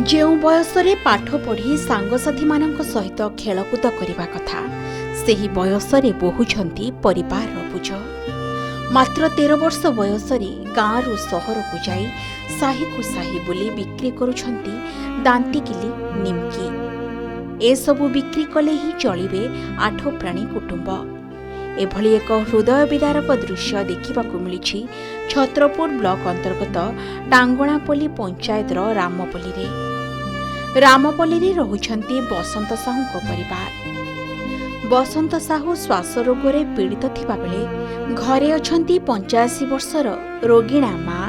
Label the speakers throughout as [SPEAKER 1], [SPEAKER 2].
[SPEAKER 1] ଯେଉଁ ବୟସରେ ପାଠ ପଢ଼ି ସାଙ୍ଗସାଥୀ ମାନଙ୍କ ସହିତ ଖେଳକୁଦ କରିବା କଥା ସେହି ବୟସରେ ବୋହୁଛନ୍ତି ପରିବାରର ବୋଝ। ମାତ୍ର 13 ବର୍ଷ ବୟସରେ ଗାଁରୁ ସହରକୁ ଯାଇ ସାହିକୁ ସାହି ବୁଲି ବିକ୍ରି କରୁଛନ୍ତି ଦାନ୍ତିକିଲି ନିମକି। ଏସବୁ ବିକ୍ରି କଲେ ହିଁ ଚଳିବେ 8 ପ୍ରାଣୀ କୁଟୁମ୍ବ। ଏଭଳି ଏକ ହୃଦୟ ବିଦାରକ ଦୃଶ୍ୟ ଦେଖିବାକୁ ମିଳିଛି ଛତ୍ରପୁର ବ୍ଲକ ଅନ୍ତର୍ଗତ ଟାଙ୍ଗଣାପଲ୍ଲୀ ପଞ୍ଚାୟତର ରାମପଲ୍ଲୀରେ। ରାମପଲ୍ଲୀରେ ରହୁଛନ୍ତି ବସନ୍ତ ସାହୁଙ୍କ ପରିବାର। ବସନ୍ତ ସାହୁ ଶ୍ୱାସ ରୋଗରେ ପୀଡ଼ିତ ଥିବାବେଳେ ଘରେ ଅଛନ୍ତି 85 ବର୍ଷର ରୋଗିଣା ମା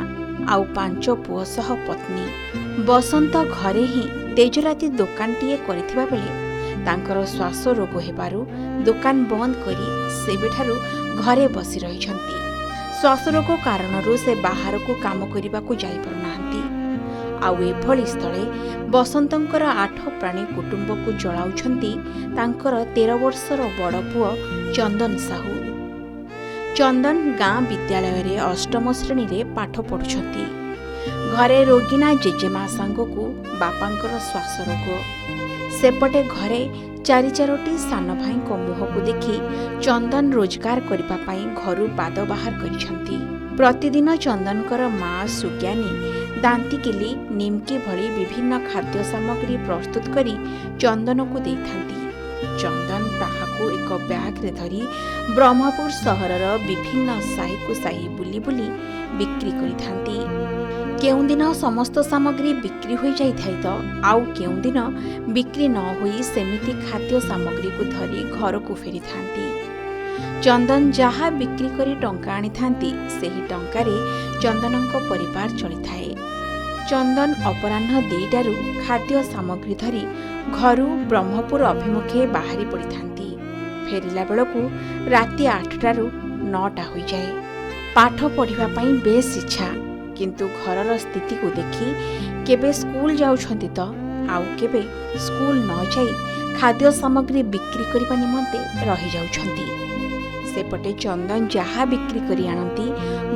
[SPEAKER 1] ଆଉ 5 ପୁଅ ସହ ପତ୍ନୀ। ବସନ୍ତ ଘରେ ହିଁ ତେଜରାତି ଦୋକାନଟିଏ କରିଥିବା ବେଳେ ତାଙ୍କର ଶ୍ୱାସ ରୋଗ ହେବାରୁ ଦୋକାନ ବନ୍ଦ କରି ସେବେଠାରୁ ଘରେ ବସି ରହିଛନ୍ତି। ଶ୍ୱାସରୋଗ କାରଣରୁ ସେ ବାହାରକୁ କାମ କରିବାକୁ ଯାଇପାରୁନାହାନ୍ତି। ଆଉ ଏଭଳି ସ୍ଥଳେ ବସନ୍ତଙ୍କର 8 ପ୍ରାଣୀ କୁଟୁମ୍ବକୁ ଚଳାଉଛନ୍ତି ତାଙ୍କର 13 ବର୍ଷର ବଡ଼ ପୁଅ ଚନ୍ଦନ ସାହୁ। ଚନ୍ଦନ ଗାଁ ବିଦ୍ୟାଳୟରେ 8ମ ଶ୍ରେଣୀରେ ପାଠ ପଢ଼ୁଛନ୍ତି। ଘରେ ରୋଗିଣା ଜେଜେମା ସାଙ୍ଗକୁ ବାପାଙ୍କର ଶ୍ୱାସରୋଗ। ସେପଟେ ଘରେ 4 ସାନ ଭାଇଙ୍କ ମୁହଁକୁ ଦେଖି ଚନ୍ଦନ ରୋଜଗାର କରିବା ପାଇଁ ଘରୁ ପାଦ ବାହାର କରିଛନ୍ତି। ପ୍ରତିଦିନ ଚନ୍ଦନଙ୍କର ମା ସୁଜ୍ଞାନୀ ଦାନ୍ତିକିଲି ନିମକି ଭଳି ବିଭିନ୍ନ ଖାଦ୍ୟ ସାମଗ୍ରୀ ପ୍ରସ୍ତୁତ କରି ଚନ୍ଦନକୁ ଦେଇଥାନ୍ତି। ଚନ୍ଦନ ତାହାକୁ ଏକ ବ୍ୟାଗରେ ଧରି ବ୍ରହ୍ମପୁର ସହରର ବିଭିନ୍ନ ସାହିକୁ ସାହି ବୁଲି ବୁଲି ବିକ୍ରି କରିଥାନ୍ତି। କେଉଁଦିନ ସମସ୍ତ ସାମଗ୍ରୀ ବିକ୍ରି ହୋଇଯାଇଥାଏ ତ ଆଉ କେଉଁଦିନ ବିକ୍ରି ନ ହୋଇ ସେମିତି ଖାଦ୍ୟ ସାମଗ୍ରୀକୁ ଧରି ଘରକୁ ଫେରିଥାନ୍ତି। ଚନ୍ଦନ ଯାହା ବିକ୍ରି କରି ଟଙ୍କା ଆଣିଥାନ୍ତି ସେହି ଟଙ୍କାରେ ଚନ୍ଦନଙ୍କ ପରିବାର ଚଳିଥାଏ। ଚନ୍ଦନ ଅପରାହ୍ନ 2ଟାରୁ ଖାଦ୍ୟ ସାମଗ୍ରୀ ଧରି ଘରୁ ବ୍ରହ୍ମପୁର ଅଭିମୁଖେ ବାହାରି ପଡ଼ିଥାନ୍ତି। ଫେରିଲା ବେଳକୁ ରାତି 8ଟାରୁ 9ଟା ହୋଇଯାଏ। ପାଠ ପଢ଼ିବା ପାଇଁ ବେଶ୍ ଇଚ୍ଛା, କିନ୍ତୁ ଘରର ସ୍ଥିତିକୁ ଦେଖି କେବେ ସ୍କୁଲ ଯାଉଛନ୍ତି ତ ଆଉ କେବେ ସ୍କୁଲ ନ ଯାଇ ଖାଦ୍ୟ ସାମଗ୍ରୀ ବିକ୍ରି କରିବା ନିମନ୍ତେ ରହିଯାଉଛନ୍ତି। ସେପଟେ ଚନ୍ଦନ ଯାହା ବିକ୍ରି କରି ଆଣନ୍ତି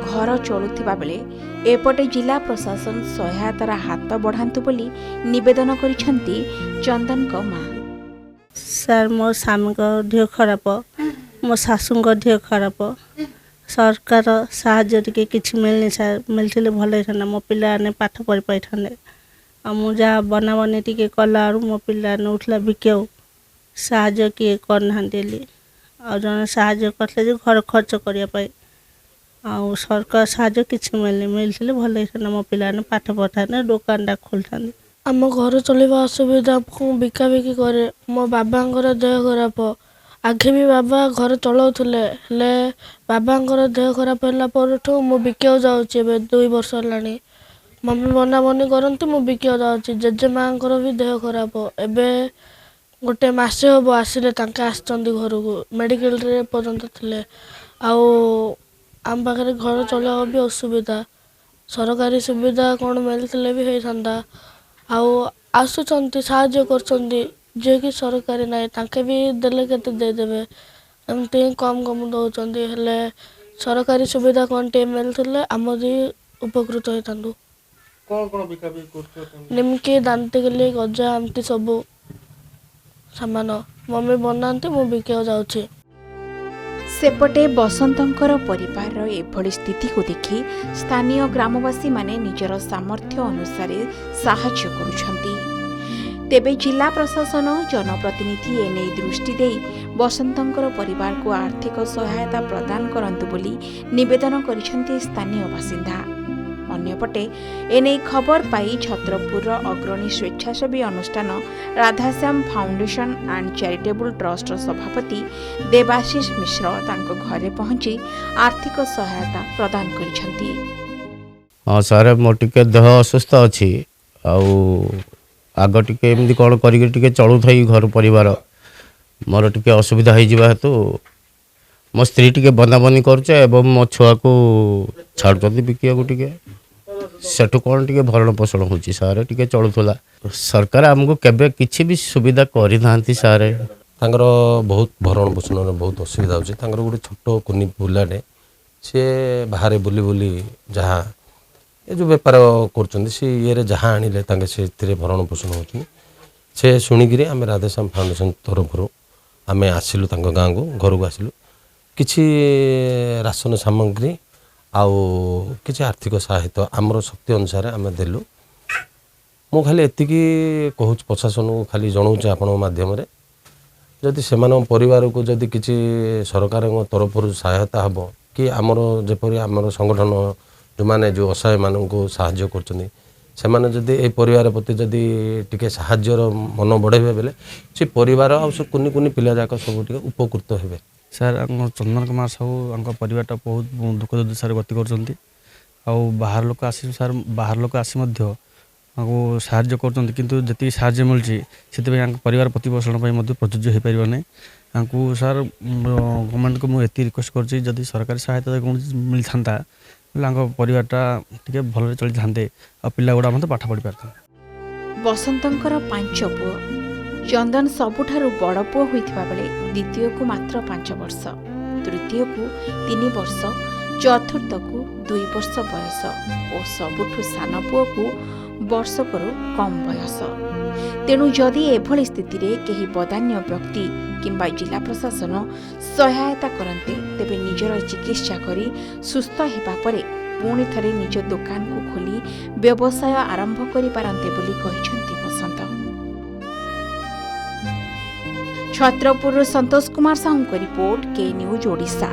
[SPEAKER 1] ଘର ଚଳୁଥିବା ବେଳେ ଏପଟେ ଜିଲ୍ଲା ପ୍ରଶାସନ ସହାୟତାର ହାତ ବଢ଼ାନ୍ତୁ ବୋଲି ନିବେଦନ କରିଛନ୍ତି ଚନ୍ଦନଙ୍କ ମା।
[SPEAKER 2] ସାର୍, ମୋ ସ୍ୱାମୀଙ୍କ ଦେହ ଖରାପ, ମୋ ଶାଶୁଙ୍କ ଦେହ ଖରାପ, ସରକାର ସାହାଯ୍ୟ ଟିକେ କିଛି ମିଳିନି ସାର୍। ମିଳିଥିଲେ ଭଲ ହେଇଥାନ୍ତା, ମୋ ପିଲାମାନେ ପାଠ ପଢ଼ି ପାରିଥାନ୍ତେ। ଆଉ ମୁଁ ଯାହା ବନାବନି ଟିକେ କଲାରୁ ମୋ ପିଲାମାନେ ଉଠିଲା ବିକିବାକୁ ସାହାଯ୍ୟ କିଏ କରିନାହାନ୍ତି ବୋଲି। ଆଉ ଜଣେ ସାହାଯ୍ୟ କରିଥିଲେ ଯେ ଘର ଖର୍ଚ୍ଚ କରିବା ପାଇଁ, ଆଉ ସରକାର ସାହାଯ୍ୟ କିଛି ମିଳିନି। ମିଳିଥିଲେ ଭଲ ହେଇଥାନ୍ତା, ମୋ ପିଲାମାନେ ପାଠ ପଢ଼ିଥାନ୍ତେ, ଦୋକାନଟା ଖୋଲିଥାନ୍ତେ।
[SPEAKER 3] ଆମ ଘର ଚଳିବା ଅସୁବିଧା, ମୁଁ ବିକାବିକି କରେ। ମୋ ବାବାଙ୍କର ଦେହ ଖରାପ। ଆଗେ ବି ବାବା ଘର ଚଳାଉଥିଲେ, ହେଲେ ବାବାଙ୍କର ଦେହ ଖରାପ ହେଲା ପରଠୁ ମୁଁ ବିକିବାକୁ ଯାଉଛି। ଏବେ 2 ବର୍ଷ ହେଲାଣି। ମମି ବନାବନି କରନ୍ତି, ମୁଁ ବିକିବାକୁ ଯାଉଛି। ଜେଜେମାଙ୍କର ବି ଦେହ ଖରାପ। ଏବେ ଗୋଟେ ମାସେ ହେବ ଆସିଲେ, ତାଙ୍କେ ଆସିଛନ୍ତି ଘରକୁ। ମେଡ଼ିକାଲରେ ପର୍ଯ୍ୟନ୍ତ ଥିଲେ। ଆଉ ଆମ ପାଖରେ ଘର ଚଳିବାକୁ ବି ଅସୁବିଧା। ସରକାରୀ ସୁବିଧା କ'ଣ ମିଳିଥିଲେ ବି ହେଇଥାନ୍ତା। ଆଉ ଆସୁଛନ୍ତି, ସାହାଯ୍ୟ କରୁଛନ୍ତି, ଯିଏକି ସରକାରୀ ନାହିଁ ତାଙ୍କେ ବି ଦେଲେ କେତେ ଦେଇଦେବେ, ଏମିତି କମ୍ ଦେଉଛନ୍ତି। ହେଲେ ସରକାରୀ ସୁବିଧା କ'ଣ ଟିକେ ମିଳିଥିଲେ ଆମ ବି ଉପକୃତ ହେଇଥାନ୍ତୁ। ନିମକି, ଦାନ୍ତିକିଲି, ଗଜା, ଏମିତି ସବୁ ସାମାନ ମମି ବନାନ୍ତି, ମୁଁ ବିକିବାକୁ ଯାଉଛି।
[SPEAKER 1] ସେପଟେ ବସନ୍ତଙ୍କର ପରିବାରର ଏଭଳି ସ୍ଥିତିକୁ ଦେଖି ସ୍ଥାନୀୟ ଗ୍ରାମବାସୀମାନେ ନିଜର ସାମର୍ଥ୍ୟ ଅନୁସାରେ ସାହାଯ୍ୟ କରୁଛନ୍ତି। ତେବେ ଜିଲ୍ଲା ପ୍ରଶାସନ, ଜନପ୍ରତିନିଧି ଏନେଇ ଦୃଷ୍ଟି ଦେଇ ବସନ୍ତଙ୍କର ପରିବାରକୁ ଆର୍ଥିକ ସହାୟତା ପ୍ରଦାନ କରନ୍ତୁ ବୋଲି ନିବେଦନ କରିଛନ୍ତି ସ୍ଥାନୀୟ ବାସିନ୍ଦା। ଅନ୍ୟପଟେ ଏନେଇ ଖବର ପାଇ ଛତ୍ରପୁରର ଅଗ୍ରଣୀ ସ୍ୱେଚ୍ଛାସେବୀ ଅନୁଷ୍ଠାନ ରାଧାଶ୍ୟାମ ଫାଉଣ୍ଡେସନ ଆଣ୍ଡ ଚାରିଟେବୁଲ ଟ୍ରଷ୍ଟର ସଭାପତି ଦେବାଶିଷ ମିଶ୍ର ତାଙ୍କ ଘରେ ପହଞ୍ଚି ଆର୍ଥିକ ସହାୟତା ପ୍ରଦାନ କରିଛନ୍ତି।
[SPEAKER 4] ହଁ ସାର୍, ମୋର ଟିକେ ଦେହ ଅସୁସ୍ଥ ଅଛି। ଆଉ ଆଗ ଟିକେ ଏମିତି କ'ଣ କରିକି ଟିକେ ଚଳୁଥାଇ ଘର ପରିବାର, ମୋର ଟିକେ ଅସୁବିଧା ହେଇଯିବା ହେତୁ ମୋ ସ୍ତ୍ରୀ ଟିକେ ବନାବନି କରୁଛେ ଏବଂ ମୋ ଛୁଆକୁ ଛାଡ଼ୁଛନ୍ତି ବିକିବାକୁ। ଟିକେ ସେଠୁ କ'ଣ ଟିକେ ଭରଣ ପୋଷଣ ହେଉଛି ସାର୍, ଟିକେ ଚଳୁଥିଲା। ସରକାର ଆମକୁ କେବେ କିଛି ବି ସୁବିଧା କରିନାହାନ୍ତି ସାର୍।
[SPEAKER 5] ତାଙ୍କର ବହୁତ ଭରଣ ପୋଷଣରେ ବହୁତ ଅସୁବିଧା ହେଉଛି। ତାଙ୍କର ଗୋଟେ ଛୋଟ କୁନି ପିଲାଟେ, ସିଏ ବାହାରେ ବୁଲି ବୁଲି ଯାହା ଏ ଯେଉଁ ବେପାର କରୁଛନ୍ତି ସେ ଇଏରେ ଯାହା ଆଣିଲେ ତାଙ୍କେ ସେଥିରେ ଭରଣ ପୋଷଣ ହେଉଛନ୍ତି। ସେ ଶୁଣିକିରି ଆମେ ରାଧେଶ୍ୟାମ ଫାଉଣ୍ଡେସନ୍ ତରଫରୁ ଆମେ ଆସିଲୁ ତାଙ୍କ ଗାଁକୁ, ଘରକୁ ଆସିଲୁ। କିଛି ରାସନ ସାମଗ୍ରୀ ଆଉ କିଛି ଆର୍ଥିକ ସହାୟତା ଆମର ଶକ୍ତି ଅନୁସାରେ ଆମେ ଦେଲୁ। ମୁଁ ଖାଲି ଏତିକି କହୁଛି ପ୍ରଶାସନକୁ, ଖାଲି ଜଣାଉଛି ଆପଣଙ୍କ ମାଧ୍ୟମରେ, ଯଦି ସେମାନଙ୍କ ପରିବାରକୁ ଯଦି କିଛି ସରକାରଙ୍କ ତରଫରୁ ସହାୟତା ହେବ କି ଆମର ଯେପରି ଆମର ସଂଗଠନ ଯେଉଁମାନେ ଯେଉଁ ଅସହାୟମାନଙ୍କୁ ସାହାଯ୍ୟ କରୁଛନ୍ତି ସେମାନେ ଯଦି ଏ ପରିବାର ପ୍ରତି ଯଦି ଟିକେ ସାହାଯ୍ୟର ମନ ବଢ଼େଇବେ ବେଲେ ସେ ପରିବାର ଆଉ ସେ କୁନି କୁନି ପିଲା ଯାକ ସବୁ ଟିକେ ଉପକୃତ ହେବେ।
[SPEAKER 6] ସାର୍ ଆମ ଚନ୍ଦନ କୁମାର ସାହୁ ତାଙ୍କ ପରିବାରଟା ବହୁତ ଦୁଃଖ ଦୁର୍ଦ୍ଦଶାରେ ଗତି କରୁଛନ୍ତି। ଆଉ ବାହାର ଲୋକ ଆସି ସାର୍ ବାହାର ଲୋକ ଆସି ମଧ୍ୟ ତାଙ୍କୁ ସାହାଯ୍ୟ କରୁଛନ୍ତି, କିନ୍ତୁ ଯେତିକି ସାହାଯ୍ୟ ମିଳୁଛି ସେଥିପାଇଁ ତାଙ୍କ ପରିବାର ପ୍ରତିପୋଷଣ ପାଇଁ ମଧ୍ୟ ପ୍ରଯୁଜ୍ୟ ହୋଇପାରିବ ନାହିଁ। ତାଙ୍କୁ ସାର୍ ଗଭର୍ଣ୍ଣମେଣ୍ଟକୁ ମୁଁ ଏତିକି ରିକ୍ୱେଷ୍ଟ କରୁଛି, ଯଦି ସରକାରୀ ସହାୟତା କୌଣସି ମିଳିଥାନ୍ତା ହେଲେ ତାଙ୍କ ପରିବାରଟା ଟିକେ ଭଲରେ ଚଳିଥାନ୍ତେ ଆଉ ପିଲାଗୁଡ଼ା ମଧ୍ୟ ପାଠ ପଢ଼ି ପାରିଥାନ୍ତେ।
[SPEAKER 1] ବସନ୍ତଙ୍କର 5 ପୁଅ। ଚନ୍ଦନ ସବୁଠାରୁ ବଡ଼ ପୁଅ ହୋଇଥିବା ବେଳେ ଦ୍ୱିତୀୟକୁ ମାତ୍ର 5 ବର୍ଷ, ତୃତୀୟକୁ 3 ବର୍ଷ, ଚତୁର୍ଥକୁ 2 ବର୍ଷ ବୟସ ଓ ସବୁଠୁ ସାନ ପୁଅକୁ ବର୍ଷକରୁ କମ୍ ବୟସ। ତେଣୁ ଯଦି ଏଭଳି ସ୍ଥିତିରେ କେହି ବଦାନ୍ୟ ବ୍ୟକ୍ତି କିମ୍ବା ଜିଲ୍ଲା ପ୍ରଶାସନ ସହାୟତା କରନ୍ତେ, ତେବେ ନିଜର ଚିକିତ୍ସା କରି ସୁସ୍ଥ ହେବା ପରେ ପୁଣି ଥରେ ନିଜ ଦୋକାନକୁ ଖୋଲି ବ୍ୟବସାୟ ଆରମ୍ଭ କରିପାରନ୍ତେ ବୋଲି କହିଛନ୍ତି ବସନ୍ତ। ଛତ୍ରପୁରରୁ ସନ୍ତୋଷ କୁମାର ସାହୁଙ୍କ ରିପୋର୍ଟ, କେ ନ୍ୟୁଜ୍ ଓଡ଼ିଶା।